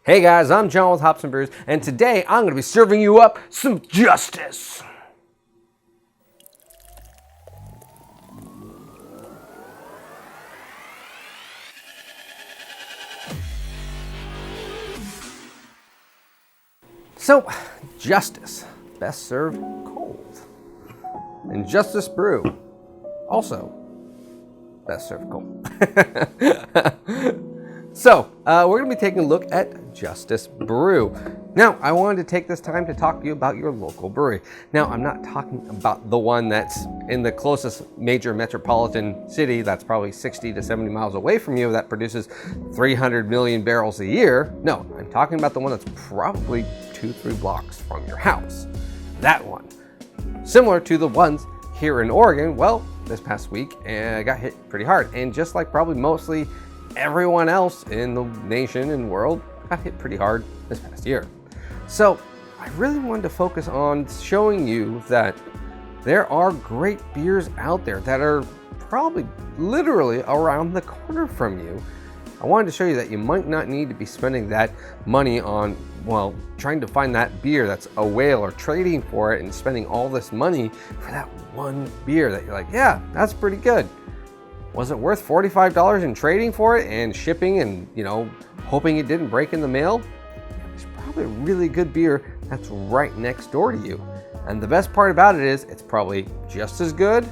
Hey guys, I'm John with Hops and Brews, and today I'm going to be serving you up some justice. So, Justice, best served cold. And Justice Brew, also best served cold. So, we're going to be taking a look at Justice Brew. Now, I wanted to take this time to talk to you about your local brewery. Now, I'm not talking about the one that's in the closest major metropolitan city that's probably 60 to 70 miles away from you that produces 300 million barrels a year. No, I'm talking about the one that's probably 2-3 blocks from your house. That one. Similar to the ones here in Oregon, well, this past week, I got hit pretty hard. And just like probably mostly everyone else in the nation and world, got hit pretty hard this past year. So I really wanted to focus on showing you that there are great beers out there that are probably literally around the corner from you. I wanted to show you that you might not need to be spending that money on, well, trying to find that beer that's a whale or trading for it and spending all this money for that one beer that you're like, yeah, that's pretty good. Was it worth $45 in trading for it and shipping and, hoping it didn't break in the mail? It's probably a really good beer that's right next door to you. And the best part about it is it's probably just as good,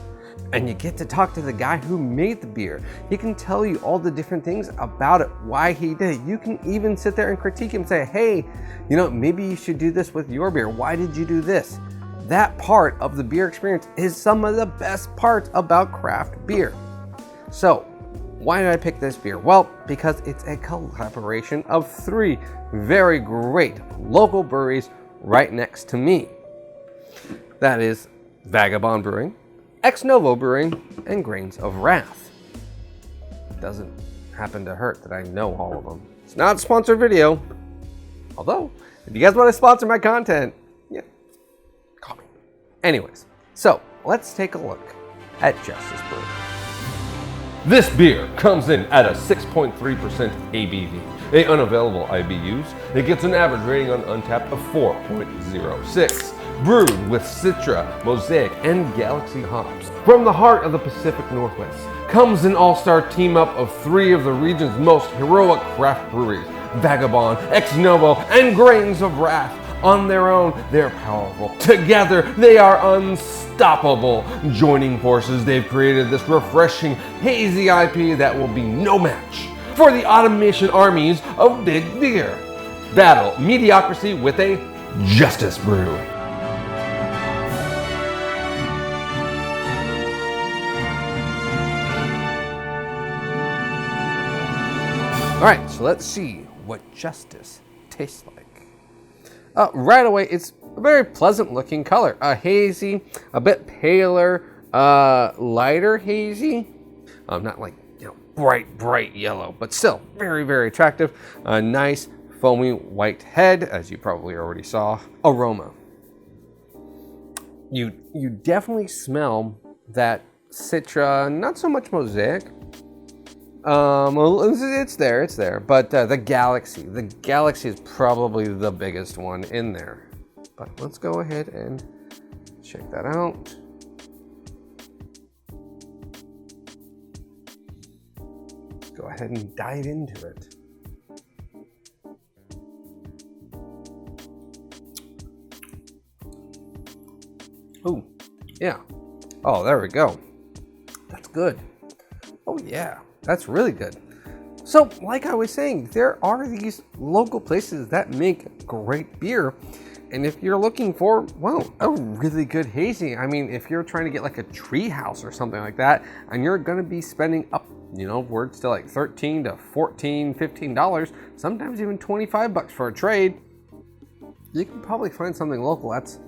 and you get to talk to the guy who made the beer. He can tell you all the different things about it, why he did it. You can even sit there and critique him and say, hey, maybe you should do this with your beer. Why did you do this? That part of the beer experience is some of the best parts about craft beer. So, why did I pick this beer? Well, because it's a collaboration of 3 very great local breweries right next to me. That is Vagabond Brewing, Ex Novo Brewing, and Grains of Wrath. Doesn't happen to hurt that I know all of them. It's not a sponsored video. Although, if you guys want to sponsor my content, yeah, call me. Anyways, so let's take a look at Justice Brew. This beer comes in at a 6.3% ABV, a unavailable IBUs. It gets an average rating on Untappd of 4.06. Brewed with Citra, Mosaic, and Galaxy hops. From the heart of the Pacific Northwest comes an all-star team-up of 3 of the region's most heroic craft breweries, Vagabond, Ex Novo, and Grains of Wrath. On their own, they're powerful. Together, they are unstoppable. Joining forces, they've created this refreshing, hazy IPA that will be no match for the automation armies of big beer. Battle mediocrity with a Justice Brew. All right, so let's see what Justice tastes like. Right away, it's a very pleasant looking color. Hazy, a bit paler, lighter hazy. Not like, bright yellow, but still very, very attractive. A nice foamy white head, as you probably already saw. Aroma. You definitely smell that Citra, not so much Mosaic. It's there, but the Galaxy is probably the biggest one in there. But let's go ahead and check that out. Let's go ahead and dive into it. Oh, yeah. Oh, there we go. That's good. Oh, yeah. That's really good. So, like I was saying, there are these local places that make great beer. And if you're looking for, well, a really good hazy, if you're trying to get like a tree house or something like that, and you're going to be spending up, words to like $13 to $14, $15, sometimes even $25 for a trade, you can probably find something local that's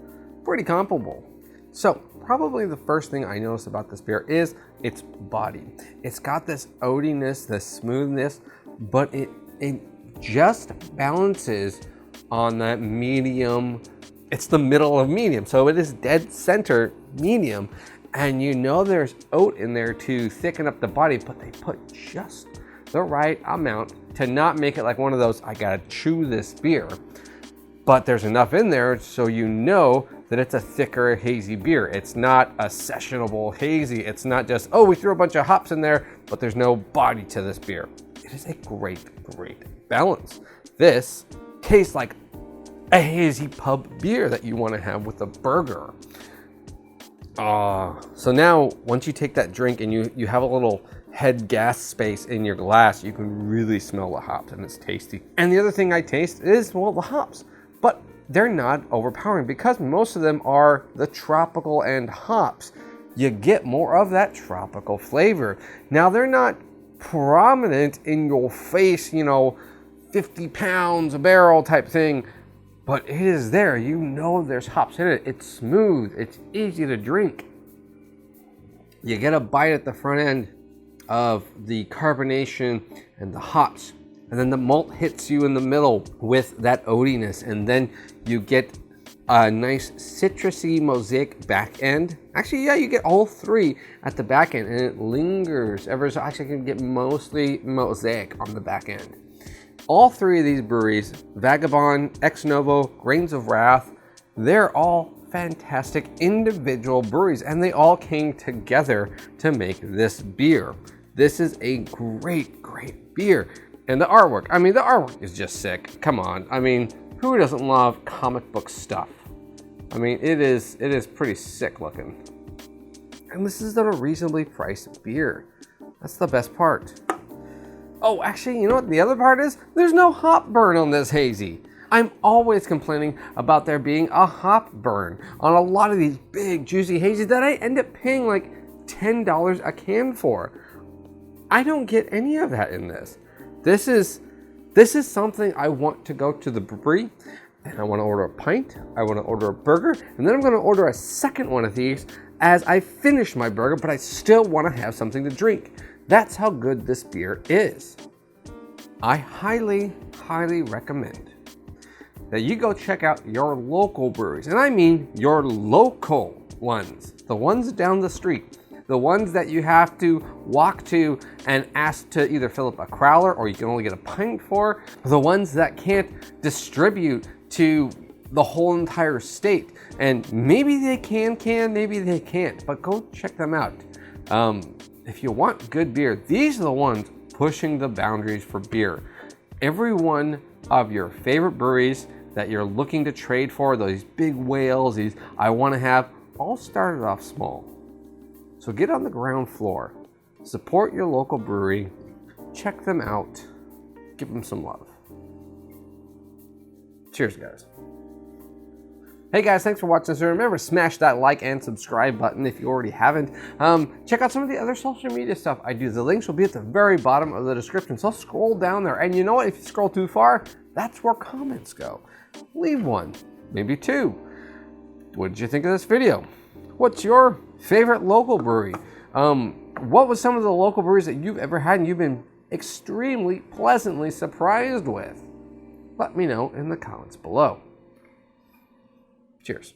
pretty comparable. So, probably the first thing I noticed about this beer is its body. It's got this oatiness, this smoothness, but it just balances on that medium. It's the middle of medium, so it is dead center medium. And there's oat in there to thicken up the body, but they put just the right amount to not make it like one of those, I gotta chew this beer, but there's enough in there so you know that it's a thicker hazy beer. It's not a sessionable hazy. It's not just, oh, we threw a bunch of hops in there, but there's no body to this beer. It is a great, great balance. This tastes like a hazy pub beer that you want to have with a burger. So now once you take that drink and you have a little head gas space in your glass, you can really smell the hops and it's tasty. And the other thing I taste is, well, the hops, but they're not overpowering because most of them are the tropical and hops. You get more of that tropical flavor. Now they're not prominent in your face, 50 pounds a barrel type thing, but it is there. You know there's hops in it. It's smooth, it's easy to drink. You get a bite at the front end of the carbonation and the hops, and then the malt hits you in the middle with that oatiness, and then you get a nice citrusy mosaic back end. Actually, yeah, you get all three at the back end, and it lingers ever so. Actually, you can get mostly mosaic on the back end. All three of these breweries, Vagabond, Ex Novo, Grains of Wrath, they're all fantastic individual breweries, and they all came together to make this beer. This is a great, great beer. And the artwork is just sick. Come on. Who doesn't love comic book stuff? It is pretty sick looking. And this is a reasonably priced beer. That's the best part. Oh, actually, you know what the other part is? There's no hop burn on this hazy. I'm always complaining about there being a hop burn on a lot of these big, juicy hazies that I end up paying like $10 a can for. I don't get any of that in this. This is something I want to go to the brewery and I want to order a pint, I want to order a burger, and then I'm going to order a second one of these as I finish my burger, but I still want to have something to drink. That's how good this beer is. I highly, highly recommend that you go check out your local breweries, and I mean your local ones, the ones down the street. The ones that you have to walk to and ask to either fill up a crowler or you can only get a pint for. The ones that can't distribute to the whole entire state. And maybe they can, maybe they can't, but go check them out. If you want good beer, these are the ones pushing the boundaries for beer. Every one of your favorite breweries that you're looking to trade for, those big whales, these I want to have, all started off small. So get on the ground floor, support your local brewery, check them out, give them some love. Cheers, guys. Hey guys, thanks for watching this. Remember, smash that like and subscribe button if you already haven't. Check out some of the other social media stuff I do. The links will be at the very bottom of the description, so scroll down there. And you know what? If you scroll too far, that's where comments go. Leave one, maybe two. What did you think of this video? What's your favorite local brewery? What was some of the local breweries that you've ever had and you've been extremely pleasantly surprised with? Let me know in the comments below. Cheers.